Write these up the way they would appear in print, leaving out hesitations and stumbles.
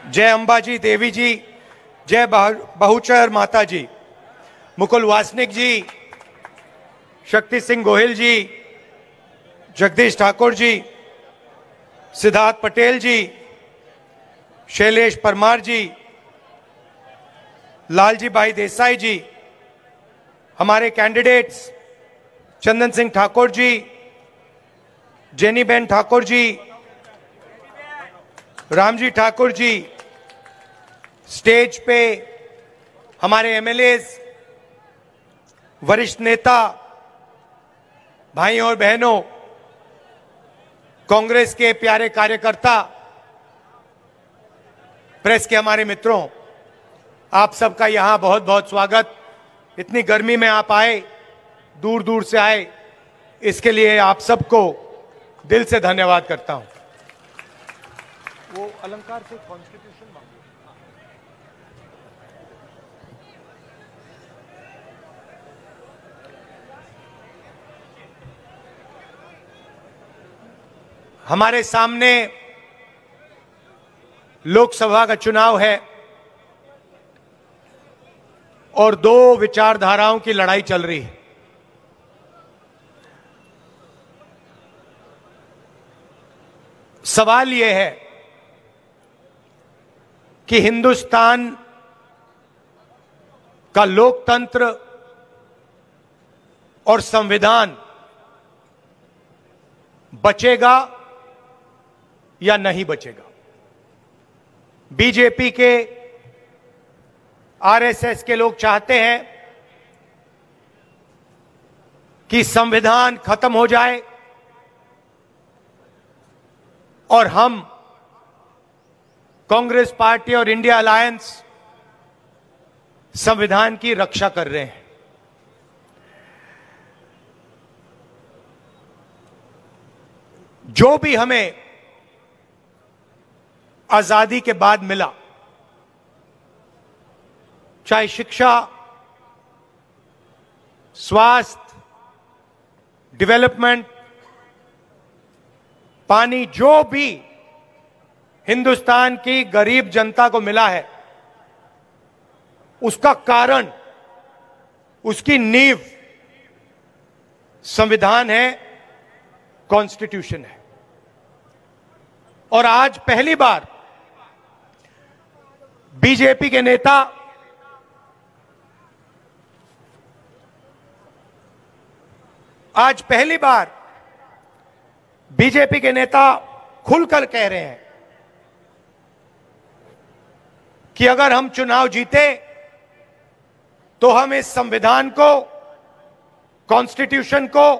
जय अंबाजी देवी जी, जय बहुचर माता जी, मुकुल वासनिक जी, शक्ति सिंह गोहिल जी, जगदीश ठाकुर जी, सिद्धार्थ पटेल जी, शैलेश परमार जी, लालजी भाई देसाई जी, हमारे candidates Chandan Singh Thakur ji, jenny Ben Thakur ji, Ramji Thakur ji, stage पे हमारे एमएलएज, वरिष्ठ नेता, भाइयों और बहनों, कांग्रेस के प्यारे कार्यकर्ता, प्रेस के हमारे मित्रों, आप सबका यहां बहुत बहुत स्वागत। इतनी गर्मी में आप आए, दूर दूर से आए, इसके लिए आप सबको दिल से धन्यवाद करता हूं। वो अलंकार से कॉन्स्टिट्यूशन मांगो। हमारे सामने लोकसभा का चुनाव है और दो विचारधाराओं की लड़ाई चल रही है। सवाल यह है कि हिंदुस्तान का लोकतंत्र और संविधान बचेगा या नहीं बचेगा। बीजेपी के, आरएसएस के लोग चाहते हैं कि संविधान खत्म हो जाए और हम कांग्रेस पार्टी और इंडिया अलायंस संविधान की रक्षा कर रहे हैं। जो भी हमें आजादी के बाद मिला, चाहे शिक्षा, स्वास्थ्य, डेवलपमेंट, पानी, जो भी हिंदुस्तान की गरीब जनता को मिला है, उसका कारण, उसकी नींव संविधान है, कॉन्स्टिट्यूशन है। और आज पहली बार बीजेपी के नेता खुलकर कह रहे हैं कि अगर हम चुनाव जीते तो हम इस संविधान को, कॉन्स्टिट्यूशन को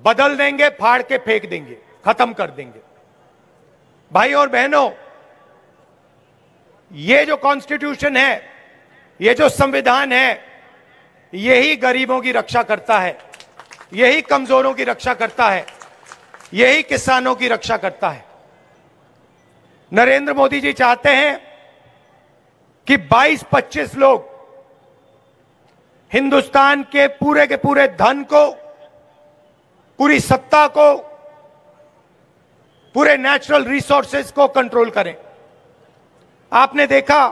बदल देंगे, फाड़ के फेंक देंगे, खत्म कर देंगे। भाई और बहनों, ये जो कॉन्स्टिट्यूशन है, ये जो संविधान है, यही गरीबों की रक्षा करता है, यही कमजोरों की रक्षा करता है, यही किसानों की रक्षा करता है। नरेंद्र मोदी जी चाहते हैं कि 22-25 लोग हिंदुस्तान के पूरे धन को, पूरी सत्ता को, पूरे नेचुरल रिसोर्सेज को कंट्रोल करें। आपने देखा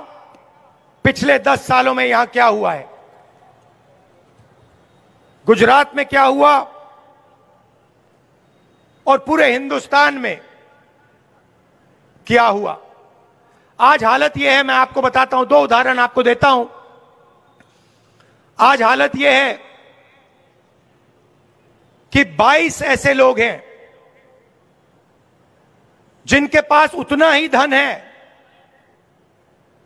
पिछले 10 सालों में यहां क्या हुआ है, गुजरात में क्या हुआ और पूरे हिंदुस्तान में क्या हुआ। आज हालत यह है, मैं आपको बताता हूं, 2 उदाहरण आपको देता हूं। आज हालत यह है कि 22 ऐसे लोग हैं जिनके पास उतना ही धन है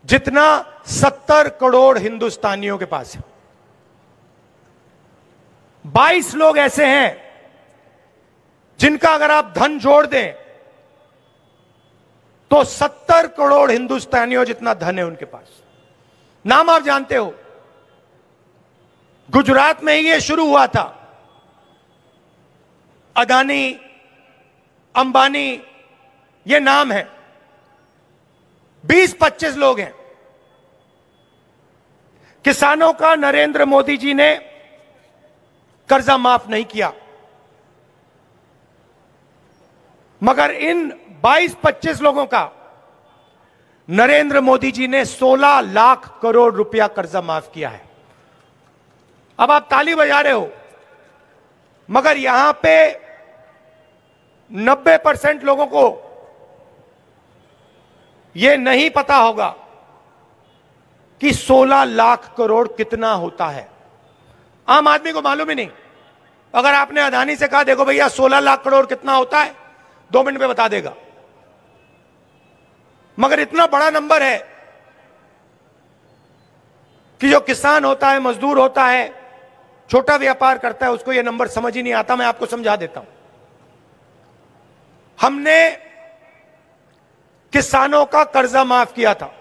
जितना 70 करोड़ हिंदुस्तानियों के पास है। 22 लोग ऐसे हैं जिनका अगर आप धन जोड़ दें तो 70 करोड़ हिंदुस्तानियों जितना धन है उनके पास। नाम आप जानते हो, गुजरात में ही ये शुरू हुआ था। अदानी, अंबानी, ये नाम है। 20-25 लोग हैं। किसानों का नरेंद्र मोदी जी ने कर्जा माफ नहीं किया, मगर इन 22-25 लोगों का नरेंद्र मोदी जी ने 16 लाख करोड़ रुपया कर्जा माफ किया है। अब आप ताली बजा रहे हो, मगर यहां पे 90% लोगों को यह नहीं पता होगा कि 16 लाख करोड़ कितना होता है। आम आदमी को मालूम ही नहीं। अगर आपने अदानी से कहा देखो भैया 16 लाख करोड़ कितना होता है, 2 मिनट में बता देगा। मगर इतना बड़ा नंबर है कि जो किसान होता है, मजदूर होता है, छोटा व्यापार करता है, उसको यह नंबर समझ ही नहीं आता। मैं आपको समझा देता हूं। हमने किसानों का कर्जा माफ किया था,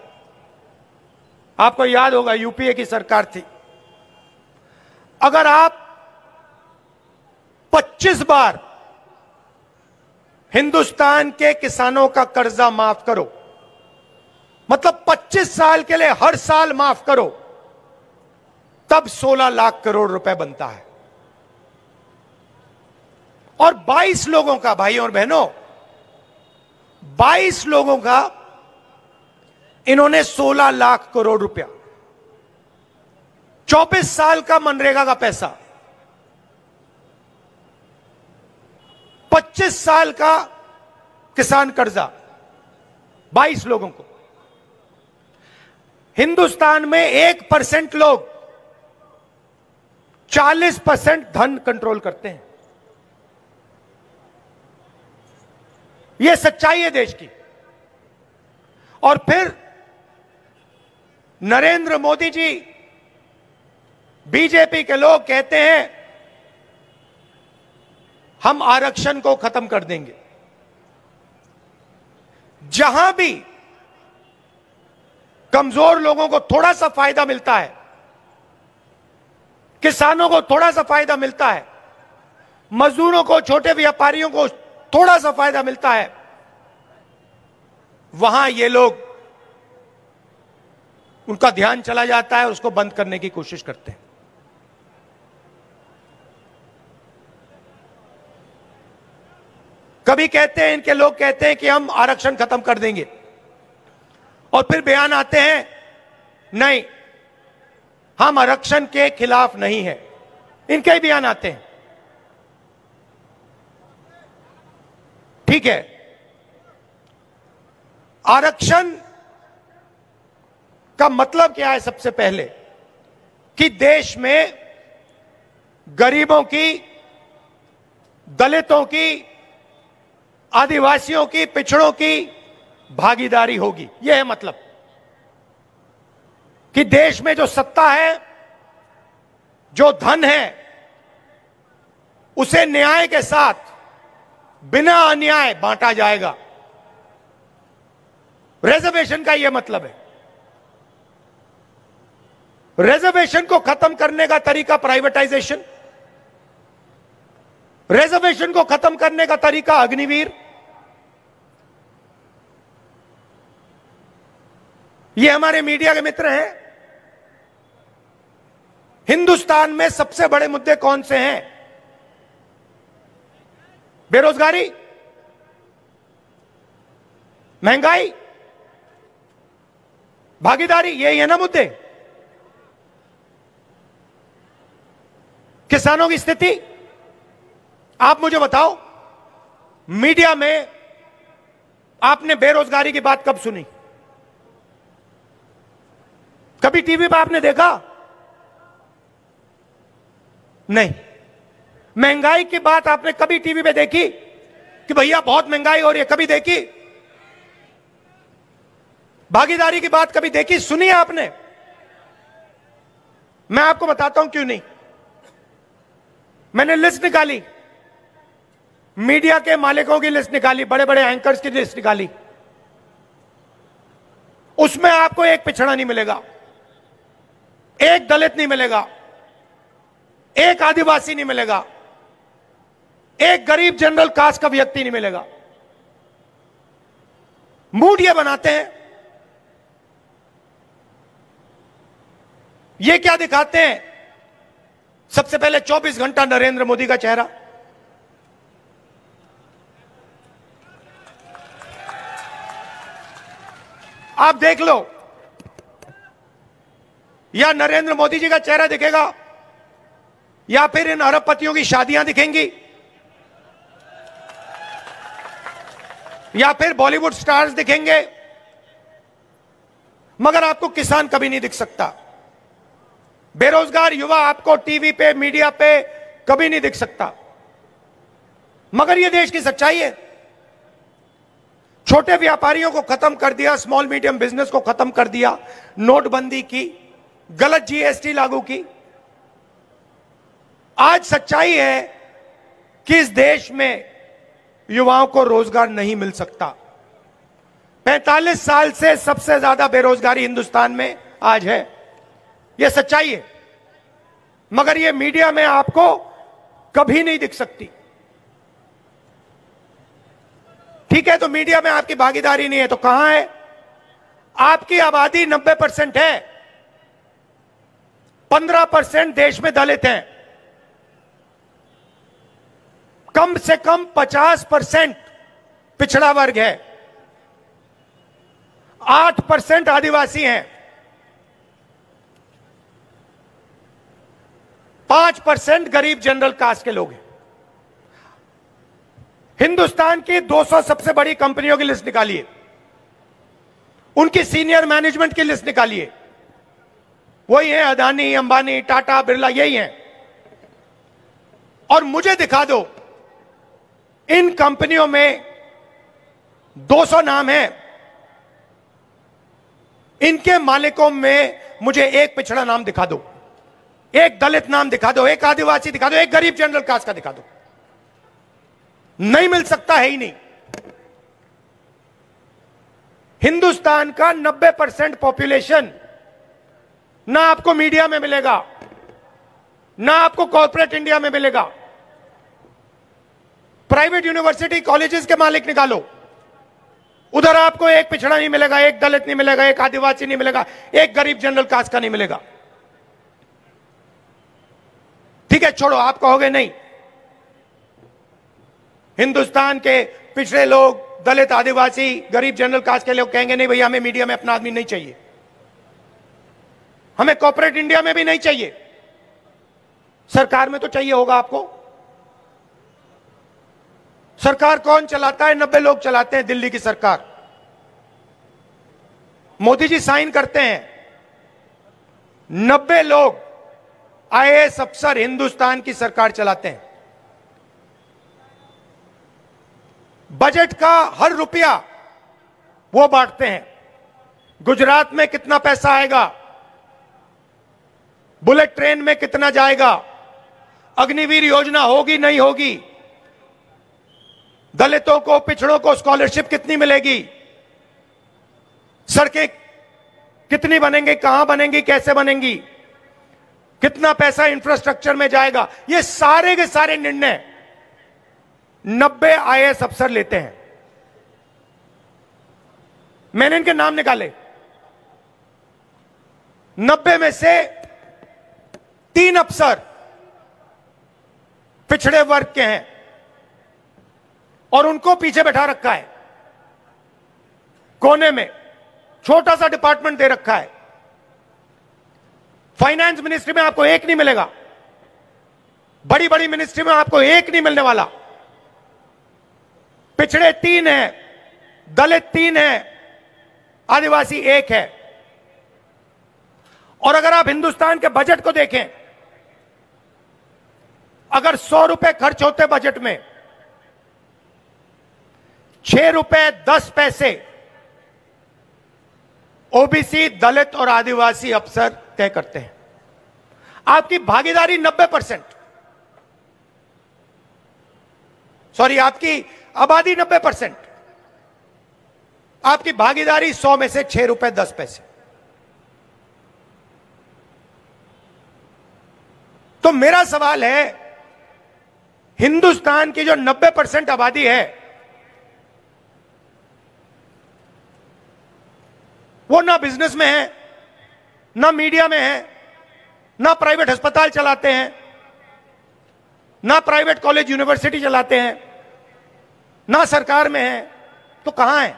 आपको याद होगा, यूपीए की सरकार थी। अगर आप 25 बार हिंदुस्तान के किसानों का कर्जा माफ करो, मतलब 25 साल के लिए हर साल माफ करो, तब 16 लाख करोड़ रुपए बनता है। और 22 लोगों का, भाइयों और बहनों, 22 लोगों का इन्होंने 16 लाख करोड़ रुपया, 24 साल का मनरेगा का पैसा, 25 साल का किसान कर्जा, 22 लोगों को। हिंदुस्तान में 1% लोग 40% धन कंट्रोल करते हैं। यह सच्चाई है देश की। और फिर नरेंद्र मोदी जी, बीजेपी के लोग कहते हैं हम आरक्षण को खत्म कर देंगे। जहां भी कमजोर लोगों को थोड़ा सा फायदा मिलता है, किसानों को थोड़ा सा फायदा मिलता है, मजदूरों को, छोटे व्यापारियों को थोड़ा सा फायदा मिलता है, वहां ये लोग, उनका ध्यान चला जाता है, उसको बंद करने की कोशिश करते हैं। कभी कहते हैं, इनके लोग कहते हैं कि हम आरक्षण खत्म कर देंगे, और फिर बयान आते हैं नहीं, हम आरक्षण के खिलाफ नहीं हैं। इनके ही बयान आते हैं। ठीक है, आरक्षण का मतलब क्या है? सबसे पहले कि देश में गरीबों की, दलितों की, आदिवासियों की, पिछड़ों की भागीदारी होगी। यह है मतलब कि देश में जो सत्ता है, जो धन है, उसे न्याय के साथ, बिना अन्याय बांटा जाएगा। रिजर्वेशन का यह मतलब है। रिजर्वेशन को खत्म करने का तरीका प्राइवेटाइजेशन, रिजर्वेशन को खत्म करने का तरीका अग्निवीर। ये हमारे मीडिया के मित्र हैं। हिंदुस्तान में सबसे बड़े मुद्दे कौन से हैं? बेरोजगारी, महंगाई, भागीदारी, ये है ना मुद्दे। किसानों की स्थिति, आप मुझे बताओ, मीडिया में आपने बेरोजगारी की बात कब सुनी? कभी टीवी पर आपने देखा? नहीं। महंगाई की बात आपने कभी टीवी पे देखी कि भैया बहुत महंगाई हो रही है? कभी देखी? भागीदारी की बात कभी देखी, सुनी है आपने? मैं आपको बताता हूं क्यों नहीं। मैंने लिस्ट निकाली, मीडिया के मालिकों की लिस्ट निकाली, बड़े बड़े एंकर्स की लिस्ट निकाली। उसमें आपको एक पिछड़ा नहीं मिलेगा, एक दलित नहीं मिलेगा, एक आदिवासी नहीं मिलेगा, एक गरीब जनरल कास्ट का व्यक्ति नहीं मिलेगा। मूड ये बनाते हैं, ये क्या दिखाते हैं? सबसे पहले 24 घंटा नरेंद्र मोदी का चेहरा, आप देख लो, या नरेंद्र मोदी जी का चेहरा दिखेगा या फिर इन अरबपतियों की शादियां दिखेंगी या फिर बॉलीवुड स्टार्स दिखेंगे, मगर आपको किसान कभी नहीं दिख सकता। बेरोजगार युवा आपको टीवी पे, मीडिया पे कभी नहीं दिख सकता। मगर यह देश की सच्चाई है। छोटे व्यापारियों को खत्म कर दिया, स्मॉल मीडियम बिजनेस को खत्म कर दिया, नोटबंदी की, गलत जीएसटी लागू की। आज सच्चाई है कि इस देश में युवाओं को रोजगार नहीं मिल सकता। 45 साल से सबसे ज्यादा बेरोजगारी हिंदुस्तान में आज है, यह सच्चाई है। मगर यह मीडिया में आपको कभी नहीं दिख सकती। ठीक है, तो मीडिया में आपकी भागीदारी नहीं है तो कहां है? आपकी आबादी 90% है, 15% देश में दलित हैं, कम से कम 50% पिछड़ा वर्ग है, 8% आदिवासी हैं, 5% गरीब जनरल कास्ट के लोग हैं। हिंदुस्तान की 200 सबसे बड़ी कंपनियों की लिस्ट निकालिए, उनकी सीनियर मैनेजमेंट की लिस्ट निकालिए। वही है अदानी, अंबानी, टाटा, बिरला, यही हैं। और मुझे दिखा दो इन कंपनियों में 200 नाम हैं, इनके मालिकों में मुझे एक पिछड़ा नाम दिखा दो, एक दलित नाम दिखा दो, एक आदिवासी दिखा दो, एक गरीब जनरल कास्ट का दिखा दो। नहीं मिल सकता, है ही नहीं। हिंदुस्तान का 90% पॉपुलेशन ना आपको मीडिया में मिलेगा, ना आपको कॉर्पोरेट इंडिया में मिलेगा। प्राइवेट यूनिवर्सिटी कॉलेजेस के मालिक निकालो, उधर आपको एक पिछड़ा नहीं मिलेगा, एक दलित नहीं मिलेगा, एक आदिवासी नहीं मिलेगा, एक गरीब जनरल कास्ट का नहीं मिलेगा। ठीक है, छोड़ो, आप कहोगे नहीं, हिंदुस्तान के पिछड़े लोग, दलित, आदिवासी, गरीब जनरल कास्ट के लोग कहेंगे नहीं भैया हमें मीडिया में अपना आदमी नहीं चाहिए, हमें कॉर्पोरेट इंडिया में भी नहीं चाहिए, सरकार में तो चाहिए होगा आपको। सरकार कौन चलाता है? 90 लोग चलाते हैं, दिल्ली की सरकार। मोदी जी साइन करते हैं, 90 लोग आईएएस अफसर हिंदुस्तान की सरकार चलाते हैं। बजट का हर रुपया वो बांटते हैं। गुजरात में कितना पैसा आएगा, बुलेट ट्रेन में कितना जाएगा, अग्निवीर योजना होगी नहीं होगी, दलितों को, पिछड़ों को स्कॉलरशिप कितनी मिलेगी, सड़कें कितनी बनेंगी, कहां बनेंगी, कैसे बनेंगी, कितना पैसा इंफ्रास्ट्रक्चर में जाएगा, ये सारे के सारे निर्णय 90 आईएएस अफसर लेते हैं। मैंने इनके नाम निकाले, 90 में से 3 अफसर पिछड़े वर्ग के हैं और उनको पीछे बैठा रखा है, कोने में छोटा सा डिपार्टमेंट दे रखा है। फाइनेंस मिनिस्ट्री में आपको एक नहीं मिलेगा, बड़ी बड़ी मिनिस्ट्री में आपको एक नहीं मिलने वाला। पिछड़े 3 हैं, दलित 3 हैं, आदिवासी 1 है। और अगर आप हिंदुस्तान के बजट को देखें, अगर 100 रुपए खर्च होते बजट में, 6 रुपए 10 पैसे ओबीसी, दलित और आदिवासी अफसर तय करते हैं। आपकी भागीदारी 90%, सॉरी, आपकी आबादी 90%, आपकी भागीदारी 100 में से 6 रुपए 10 पैसे। तो मेरा सवाल है, हिंदुस्तान की जो 90% आबादी है, वो ना बिजनेस में है, ना मीडिया में है, ना प्राइवेट अस्पताल चलाते हैं, ना प्राइवेट कॉलेज यूनिवर्सिटी चलाते हैं, ना सरकार में है, तो कहां है?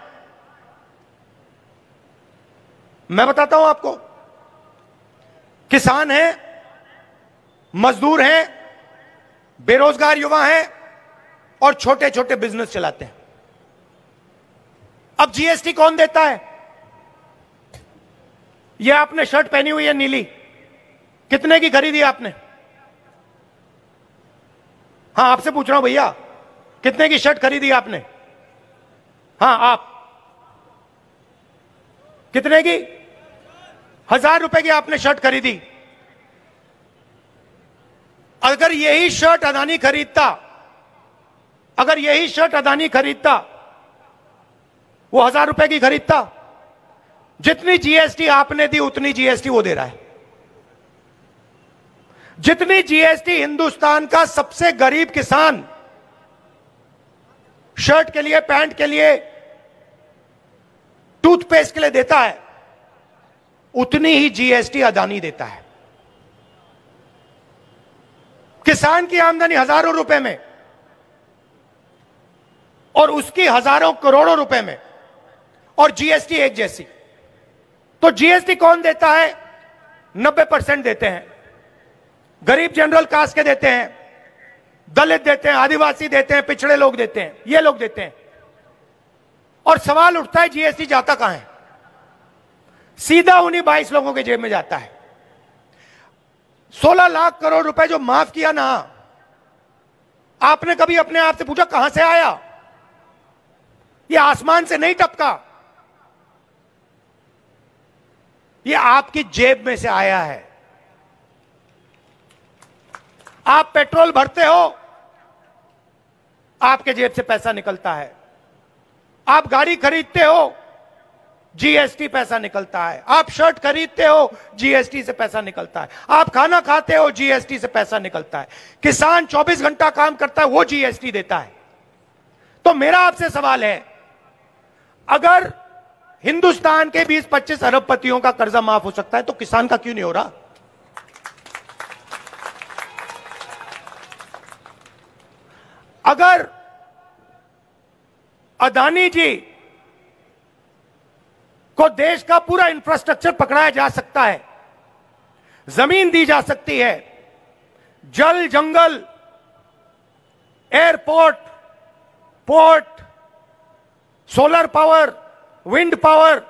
मैं बताता हूं आपको, किसान हैं, मजदूर हैं, बेरोजगार युवा हैं और छोटे छोटे बिजनेस चलाते हैं। अब जीएसटी कौन देता है? यह आपने शर्ट पहनी हुई है नीली, कितने की खरीदी आपने? हां, आपसे पूछ रहा हूं भैया, कितने की शर्ट खरीदी आपने? हां, आप कितने की? 1000 रुपए की आपने शर्ट खरीदी। अगर यही शर्ट अदानी खरीदता, अगर यही शर्ट अदानी खरीदता, वो 1000 रुपए की खरीदता? जितनी जीएसटी आपने दी उतनी जीएसटी वो दे रहा है। जितनी जीएसटी हिंदुस्तान का सबसे गरीब किसान शर्ट के लिए, पैंट के लिए, टूथपेस्ट के लिए देता है, उतनी ही जीएसटी अदानी देता है। किसान की आमदनी हजारों रुपए में और उसकी हजारों करोड़ों रुपए में, और जीएसटी एक जैसी। तो जीएसटी कौन देता है? 90% देते हैं। गरीब जनरल कास्ट के देते हैं, दलित देते हैं, आदिवासी देते हैं, पिछड़े लोग देते हैं, ये लोग देते हैं। और सवाल उठता है जीएसटी जाता कहां है? सीधा उन्हीं 22 लोगों के जेब में जाता है। 16 लाख करोड़ रुपए जो माफ किया ना, आपने कभी अपने आप से पूछा कहां से आया? ये आसमान से नहीं टपका, ये आपकी जेब में से आया है। आप पेट्रोल भरते हो, आपके जेब से पैसा निकलता है। आप गाड़ी खरीदते हो, जीएसटी पैसा निकलता है। आप शर्ट खरीदते हो, जीएसटी से पैसा निकलता है। आप खाना खाते हो, जीएसटी से पैसा निकलता है। किसान 24 घंटा काम करता है, वो जीएसटी देता है। तो मेरा आपसे सवाल है, अगर हिंदुस्तान के 20-25 अरबपतियों का कर्जा माफ हो सकता है तो किसान का क्यों नहीं हो रहा? अगर अदानी जी को देश का पूरा इंफ्रास्ट्रक्चर पकड़ाया जा सकता है, जमीन दी जा सकती है, जल, जंगल, airport, port, solar power, wind power,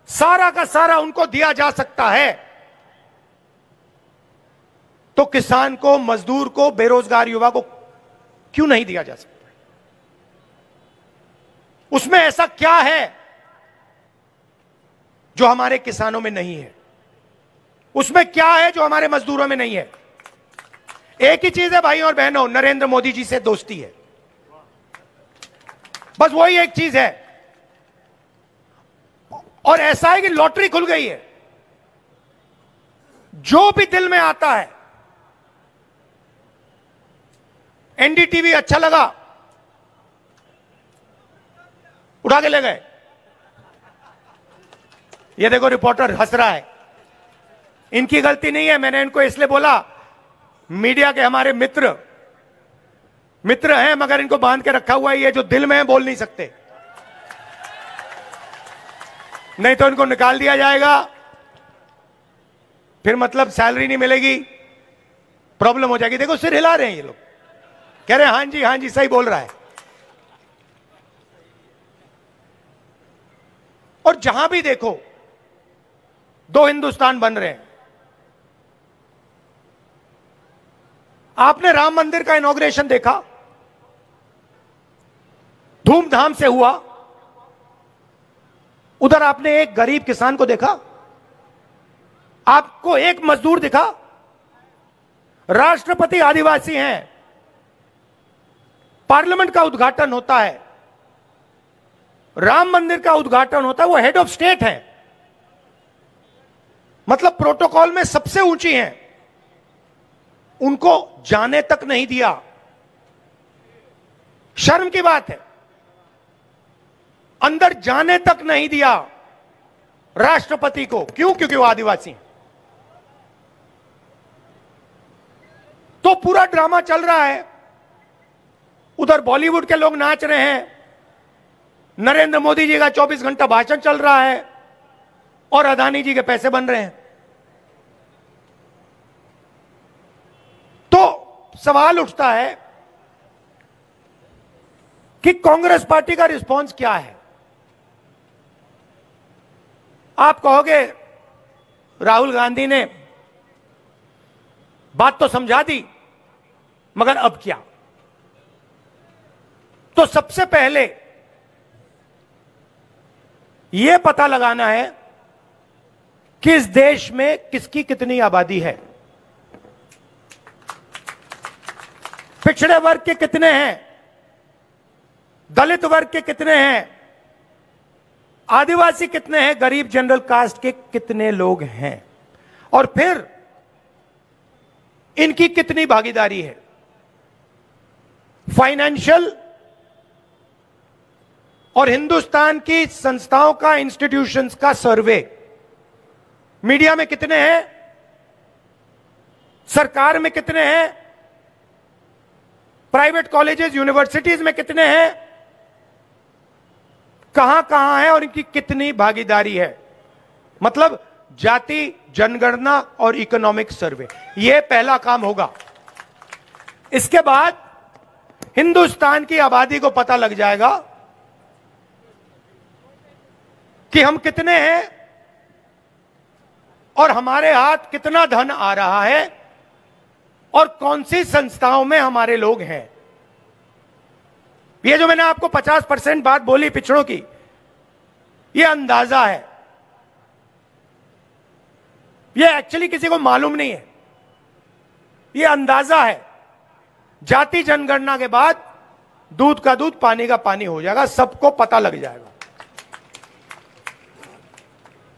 सारा का सारा उनको दिया जा सकता है, तो किसान को, मजदूर को, बेरोजगार युवा को क्यों नहीं दिया जा सकता? उसमें ऐसा क्या है जो हमारे किसानों में नहीं है? उसमें क्या है जो हमारे मजदूरों में नहीं है? एक ही चीज है भाइयों और बहनों, नरेंद्र मोदी जी से दोस्ती है। बस वही एक चीज है। और ऐसा है कि लॉटरी खुल गई है। जो भी दिल में आता है, एनडीटीवी अच्छा लगा, उठा के ले गए। ये देखो रिपोर्टर हंस रहा है, इनकी गलती नहीं है। मैंने इनको इसलिए बोला, मीडिया के हमारे मित्र हैं, मगर इनको बांध के रखा हुआ है। ये जो दिल में है बोल नहीं सकते, नहीं तो इनको निकाल दिया जाएगा, फिर मतलब सैलरी नहीं मिलेगी, प्रॉब्लम हो जाएगी। देखो सिर हिला रहे हैं ये लोग, कह रहे हैं हाँ जी सही बोल रहा है। और जहां भी देखो दो हिंदुस्तान बन रहे हैं। आपने राम मंदिर का इनॉग्रेशन देखा, धूमधाम से हुआ। उधर आपने एक गरीब किसान को देखा? आपको एक मजदूर दिखा? राष्ट्रपति आदिवासी हैं, पार्लियामेंट का उद्घाटन होता है, राम मंदिर का उद्घाटन होता है, वो हेड ऑफ स्टेट है, मतलब प्रोटोकॉल में सबसे ऊंची हैं, उनको जाने तक नहीं दिया। शर्म की बात है, अंदर जाने तक नहीं दिया राष्ट्रपति को। क्यों? क्योंकि वो आदिवासी हैं। तो पूरा ड्रामा चल रहा है, उधर बॉलीवुड के लोग नाच रहे हैं, नरेंद्र मोदी जी का 24 घंटा भाषण चल रहा है, और अदानी जी के पैसे बन रहे हैं। तो सवाल उठता है कि कांग्रेस पार्टी का रिस्पांस क्या है। आप कहोगे राहुल गांधी ने बात तो समझा दी, मगर अब क्या? तो सबसे पहले यह पता लगाना है कि इस देश में किसकी कितनी आबादी है, पिछड़े वर्ग के कितने हैं, दलित वर्ग के कितने हैं, आदिवासी कितने हैं, गरीब जनरल कास्ट के कितने लोग हैं, और फिर इनकी कितनी भागीदारी है। फाइनेंशियल और हिंदुस्तान की संस्थाओं का, इंस्टीट्यूशंस का सर्वे मीडिया में कितने हैं, सरकार में कितने हैं, प्राइवेट कॉलेजेस यूनिवर्सिटीज में कितने हैं, कहां कहां है और इनकी कितनी भागीदारी है। मतलब जाति जनगणना और इकोनॉमिक सर्वे, यह पहला काम होगा। इसके बाद हिंदुस्तान की आबादी को पता लग जाएगा कि हम कितने हैं और हमारे हाथ कितना धन आ रहा है और कौन सी संस्थाओं में हमारे लोग हैं। ये जो मैंने आपको 50% बात बोली पिछड़ों की, यह अंदाजा है, यह एक्चुअली किसी को मालूम नहीं है, यह अंदाजा है। जाति जनगणना के बाद दूध का दूध पानी का पानी हो जाएगा, सबको पता लग जाएगा।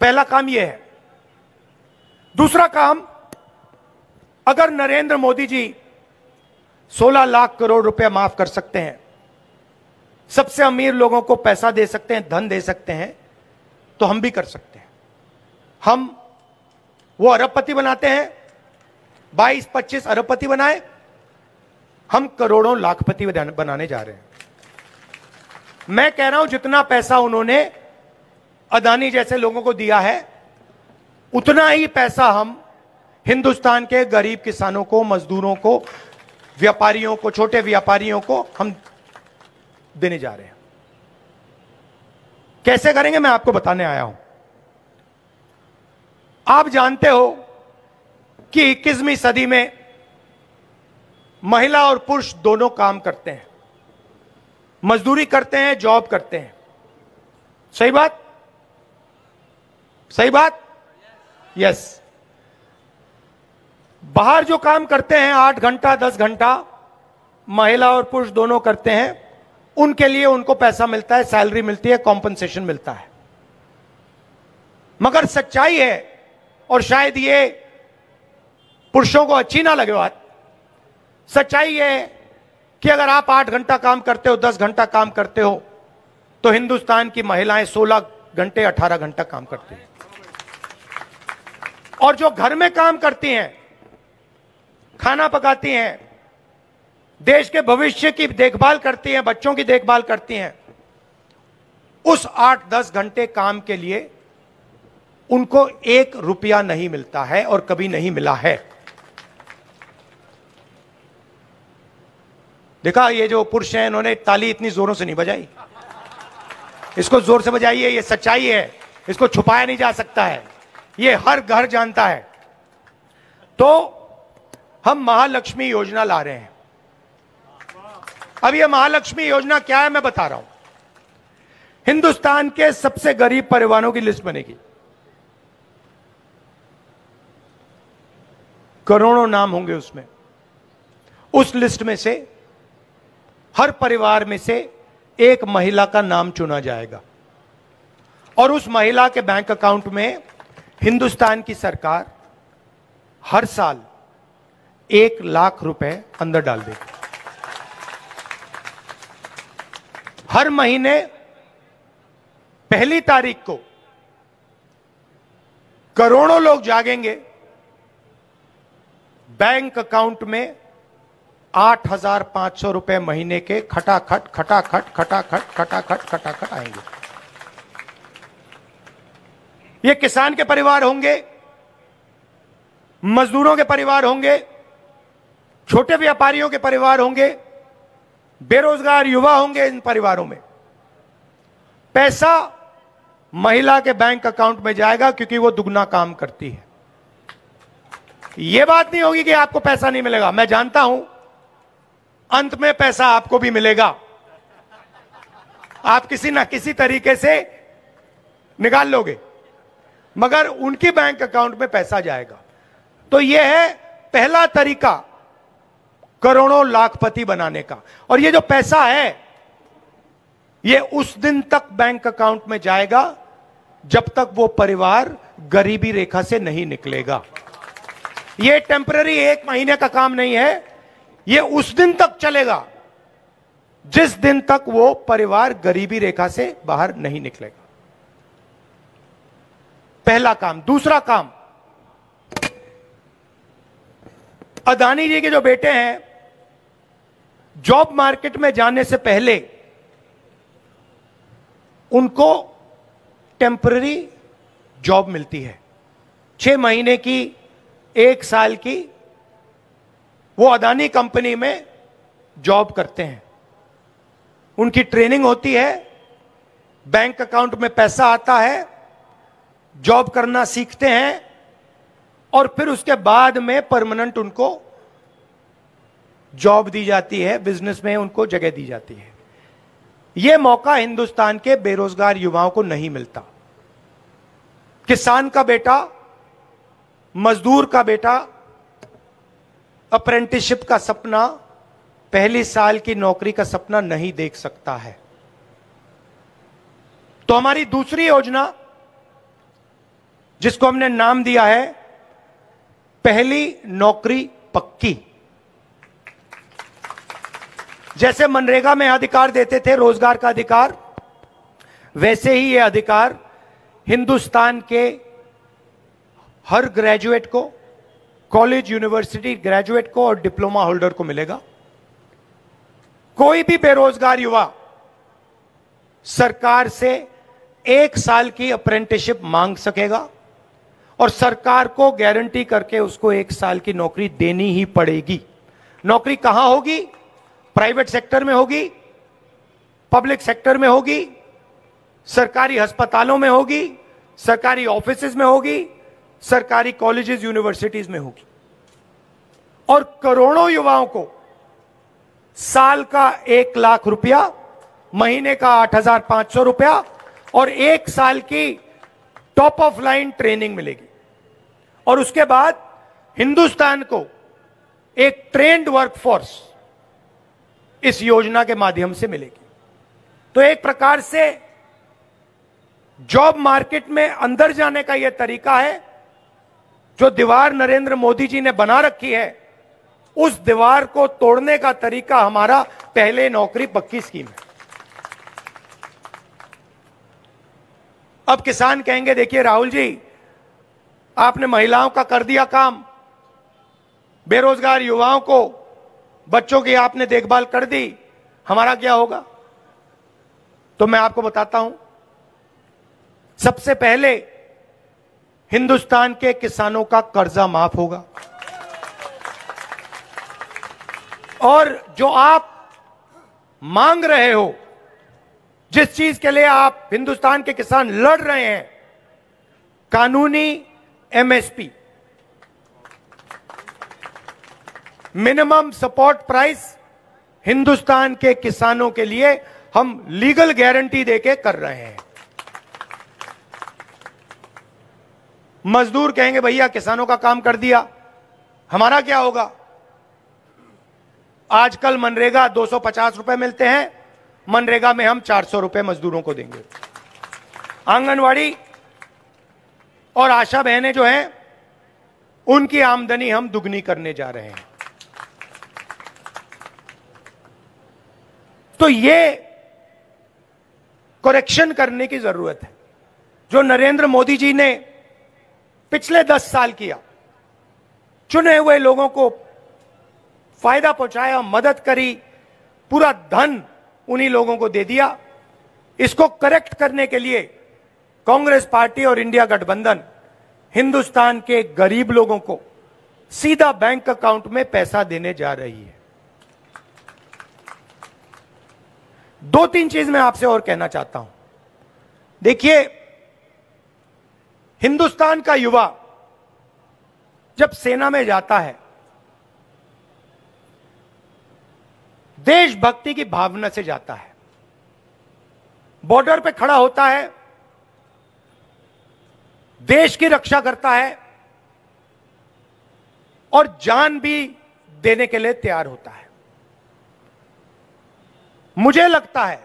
पहला काम यह है। दूसरा काम, अगर नरेंद्र मोदी जी 16 लाख करोड़ रुपए माफ कर सकते हैं, सबसे अमीर लोगों को पैसा दे सकते हैं, धन दे सकते हैं, तो हम भी कर सकते हैं। हम वो अरबपति बनाते हैं, 22-25 अरबपति बनाए, हम करोड़ों लाखपति बनाने जा रहे हैं। मैं कह रहा हूं जितना पैसा उन्होंने अदानी जैसे लोगों को दिया है, उतना ही पैसा हम हिंदुस्तान के गरीब किसानों को, मजदूरों को, व्यापारियों को, छोटे व्यापारियों को हम देने जा रहे हैं। कैसे करेंगे मैं आपको बताने आया हूं। आप जानते हो कि 21वीं सदी में महिला और पुरुष दोनों काम करते हैं, मजदूरी करते हैं, जॉब करते हैं। सही बात? सही बात? यस। बाहर जो काम करते हैं 8 घंटा 10 घंटा, महिला और पुरुष दोनों करते हैं, उनके लिए उनको पैसा मिलता है, सैलरी मिलती है, कॉम्पनसेशन मिलता है। मगर सच्चाई है, और शायद ये पुरुषों को अच्छी ना लगे बात, सच्चाई है कि अगर आप 8 घंटा काम करते हो, 10 घंटा काम करते हो, तो हिंदुस्तान की महिलाएं 16 घंटे 18 घंटा काम करती हैं। और जो घर में काम करती हैं, खाना पकाती हैं, देश के भविष्य की देखभाल करती हैं, बच्चों की देखभाल करती हैं, उस 8-10 घंटे काम के लिए उनको 1 रुपया नहीं मिलता है और कभी नहीं मिला है। देखा, ये जो पुरुष हैं इन्होंने ताली इतनी जोरों से नहीं बजाई, इसको जोर से बजाइए, ये सच्चाई है, इसको छुपाया नहीं जा सकता है, ये हर घर जानता है। तो हम महालक्ष्मी योजना ला रहे हैं। अब ये महालक्ष्मी योजना क्या है मैं बता रहा हूं। हिंदुस्तान के सबसे गरीब परिवारों की लिस्ट बनेगी, करोड़ों नाम होंगे उसमें। उस लिस्ट में से हर परिवार में से एक महिला का नाम चुना जाएगा और उस महिला के बैंक अकाउंट में हिंदुस्तान की सरकार हर साल 1 लाख रुपए अंदर डाल देगी। हर महीने पहली तारीख को करोड़ों लोग जागेंगे, बैंक अकाउंट में 8,500 रुपए महीने के खटाखट खटाखट खटाखट खटाखट खटाखट आएंगे। ये किसान के परिवार होंगे, मजदूरों के परिवार होंगे, छोटे व्यापारियों के परिवार होंगे, बेरोजगार युवा होंगे। इन परिवारों में पैसा महिला के बैंक अकाउंट में जाएगा क्योंकि वो दुगना काम करती है। यह बात नहीं होगी कि आपको पैसा नहीं मिलेगा। मैं जानता हूं अंत में पैसा आपको भी मिलेगा, आप किसी ना किसी तरीके से निकाल लोगे, मगर उनकी बैंक अकाउंट में पैसा जाएगा। तो यह है पहला तरीका करोड़ों लाखपति बनाने का। और ये जो पैसा है ये उस दिन तक बैंक अकाउंट में जाएगा जब तक वो परिवार गरीबी रेखा से नहीं निकलेगा। ये टेम्पररी 1 महीने का काम नहीं है, ये उस दिन तक चलेगा जिस दिन तक वो परिवार गरीबी रेखा से बाहर नहीं निकलेगा। पहला काम। दूसरा काम, अदानी जी के जो बेटे हैं, जॉब मार्केट में जाने से पहले उनको टेम्पररी जॉब मिलती है, 6 महीने की, 1 साल की। वो अदानी कंपनी में जॉब करते हैं, उनकी ट्रेनिंग होती है, बैंक अकाउंट में पैसा आता है, जॉब करना सीखते हैं और फिर उसके बाद में परमानेंट उनको जॉब दी जाती है, बिजनेस में उनको जगह दी जाती है। यह मौका हिंदुस्तान के बेरोजगार युवाओं को नहीं मिलता। किसान का बेटा, मजदूर का बेटा अप्रेंटिसशिप का सपना, पहली साल की नौकरी का सपना नहीं देख सकता है। तो हमारी दूसरी योजना, जिसको हमने नाम दिया है पहली नौकरी पक्की। जैसे मनरेगा में अधिकार देते थे, रोजगार का अधिकार, वैसे ही यह अधिकार हिंदुस्तान के हर ग्रेजुएट को, कॉलेज यूनिवर्सिटी ग्रेजुएट को और डिप्लोमा होल्डर को मिलेगा। कोई भी बेरोजगार युवा सरकार से 1 साल की अप्रेंटिसशिप मांग सकेगा और सरकार को गारंटी करके उसको 1 साल की नौकरी देनी ही पड़ेगी। नौकरी कहां होगी? प्राइवेट सेक्टर में होगी, पब्लिक सेक्टर में होगी, सरकारी अस्पतालों में होगी, सरकारी ऑफिसेज में होगी, सरकारी कॉलेजेस यूनिवर्सिटीज में होगी। और करोड़ों युवाओं को साल का 1 लाख रुपया, महीने का 8,500 रुपया और 1 साल की टॉप ऑफ लाइन ट्रेनिंग मिलेगी। और उसके बाद हिंदुस्तान को एक ट्रेंड वर्कफोर्स इस योजना के माध्यम से मिलेगी। तो एक प्रकार से जॉब मार्केट में अंदर जाने का यह तरीका है। जो दीवार नरेंद्र मोदी जी ने बना रखी है, उस दीवार को तोड़ने का तरीका हमारा पहले नौकरी पक्की स्कीम है। अब किसान कहेंगे, देखिए राहुल जी, आपने महिलाओं का कर दिया काम, बेरोजगार युवाओं को, बच्चों की आपने देखभाल कर दी, हमारा क्या होगा? तो मैं आपको बताता हूं। सबसे पहले हिंदुस्तान के किसानों का कर्जा माफ होगा और जो आप मांग रहे हो, जिस चीज के लिए आप हिंदुस्तान के किसान लड़ रहे हैं, कानूनी MSP, minimum support price, Hindustan के किसानों के लिए हम लीगल गारंटी देके कर रहे हैं। मजदूर कहेंगे, भैया किसानों का काम कर दिया, हमारा क्या होगा? आजकल मनरेगा 250 रुपए मिलते हैं, मनरेगा में हम 400 रुपए मजदूरों को देंगे। आंगनवाड़ी और आशा बहनें जो हैं, उनकी आमदनी हम दुगनी करने जा रहे हैं। तो ये करेक्शन करने की जरूरत है। जो नरेंद्र मोदी जी ने पिछले 10 साल किया, चुने हुए लोगों को फायदा पहुंचाया, मदद करी, पूरा धन उन्हीं लोगों को दे दिया। इसको करेक्ट करने के लिए कांग्रेस पार्टी और इंडिया गठबंधन हिंदुस्तान के गरीब लोगों को सीधा बैंक अकाउंट में पैसा देने जा रही है। दो तीन चीज मैं आपसे और कहना चाहता हूं। देखिए, हिंदुस्तान का युवा जब सेना में जाता है, देशभक्ति की भावना से जाता है, बॉर्डर पे खड़ा होता है, देश की रक्षा करता है और जान भी देने के लिए तैयार होता है। मुझे लगता है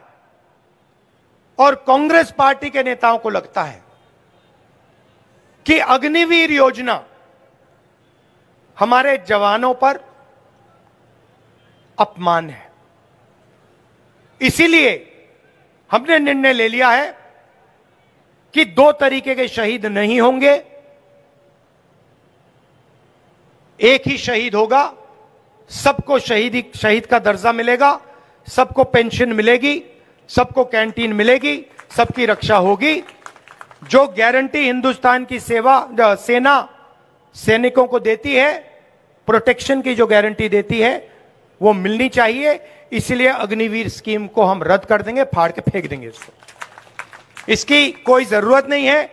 और कांग्रेस पार्टी के नेताओं को लगता है कि अग्निवीर योजना हमारे जवानों पर अपमान है। इसीलिए हमने निर्णय ले लिया है कि दो तरीके के शहीद नहीं होंगे, एक ही शहीद होगा। सबको शहीद का दर्जा मिलेगा, सबको पेंशन मिलेगी, सबको कैंटीन मिलेगी, सबकी रक्षा होगी। जो गारंटी हिंदुस्तान की सेना सैनिकों को देती है, प्रोटेक्शन की जो गारंटी देती है, वो मिलनी चाहिए। इसलिए अग्निवीर स्कीम को हम रद्द कर देंगे, फाड़ के फेंक देंगे इसको। इसकी कोई जरूरत नहीं है।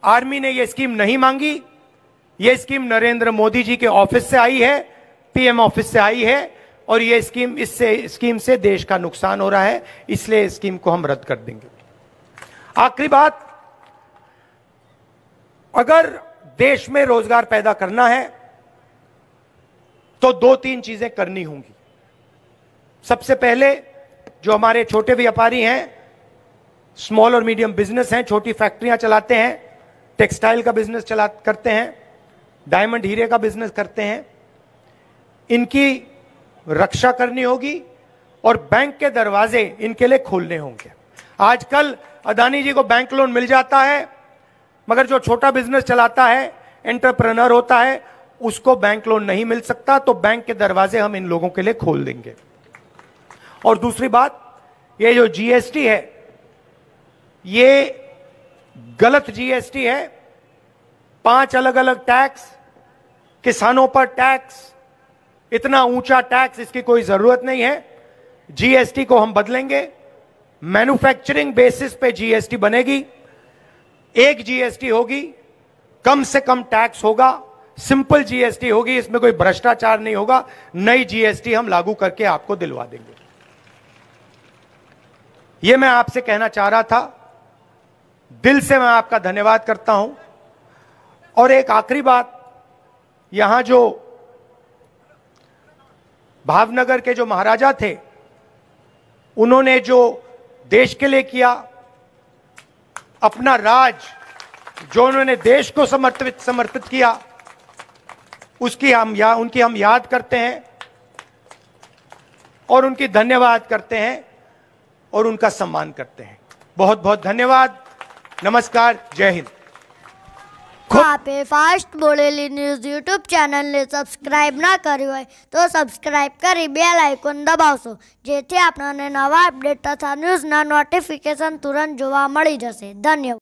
आर्मी ने यह स्कीम नहीं मांगी। यह स्कीम नरेंद्र मोदी जी के ऑफिस से आई है, पीएम ऑफिस से आई है, और यह स्कीम से देश का नुकसान हो रहा है, इसलिए इस स्कीम को हम रद्द कर देंगे। आखिरी बात, अगर देश में रोजगार पैदा करना है तो दो तीन चीजें करनी होंगी। सबसे पहले, जो हमारे छोटे व्यापारी हैं, स्मॉल और मीडियम बिजनेस हैं, छोटी फैक्ट्रियां चलाते हैं, टेक्सटाइल का बिजनेस करते हैं, डायमंड हीरे का बिजनेस करते हैं, इनकी रक्षा करनी होगी और बैंक के दरवाजे इनके लिए खोलने होंगे। आजकल अदानी जी को बैंक लोन मिल जाता है, मगर जो छोटा बिजनेस चलाता है, एंटरप्रेन्योर होता है, उसको बैंक लोन नहीं मिल सकता। तो बैंक के दरवाजे हम इन लोगों के लिए खोल देंगे। और दूसरी बात, ये जो जीएसटी है, ये गलत जीएसटी है। 5 अलग अलग टैक्स, किसानों पर टैक्स, इतना ऊंचा टैक्स, इसकी कोई जरूरत नहीं है। जीएसटी को हम बदलेंगे, मैन्युफैक्चरिंग बेसिस पे जीएसटी बनेगी। एक जीएसटी होगी, कम से कम टैक्स होगा, सिंपल जीएसटी होगी, इसमें कोई भ्रष्टाचार नहीं होगा। नई जीएसटी हम लागू करके आपको दिलवा देंगे। यह मैं आपसे कहना चाह रहा था। दिल से मैं आपका धन्यवाद करता हूं। और एक आखिरी बात, यहां जो भावनगर के जो महाराजा थे, उन्होंने जो देश के लिए किया, अपना राज जो उन्होंने देश को समर्पित किया, उनकी हम याद करते हैं और उनकी धन्यवाद करते हैं और उनका सम्मान करते हैं। बहुत बहुत धन्यवाद। नमस्कार, जय हिंद। आपे फास्ट बोलेली न्यूज यूट्यूब चैनल ने सब्सक्राइब ना કર્યું હોય તો સબસ્ક્રાઇબ કરી બેલ આઇકોન દબાવશો, જેથી આપણને નવા અપડેટ તથા ન્યૂઝના નોટિફિકેશન તુરંત જોવા મળી જશે। ધન્યવાદ।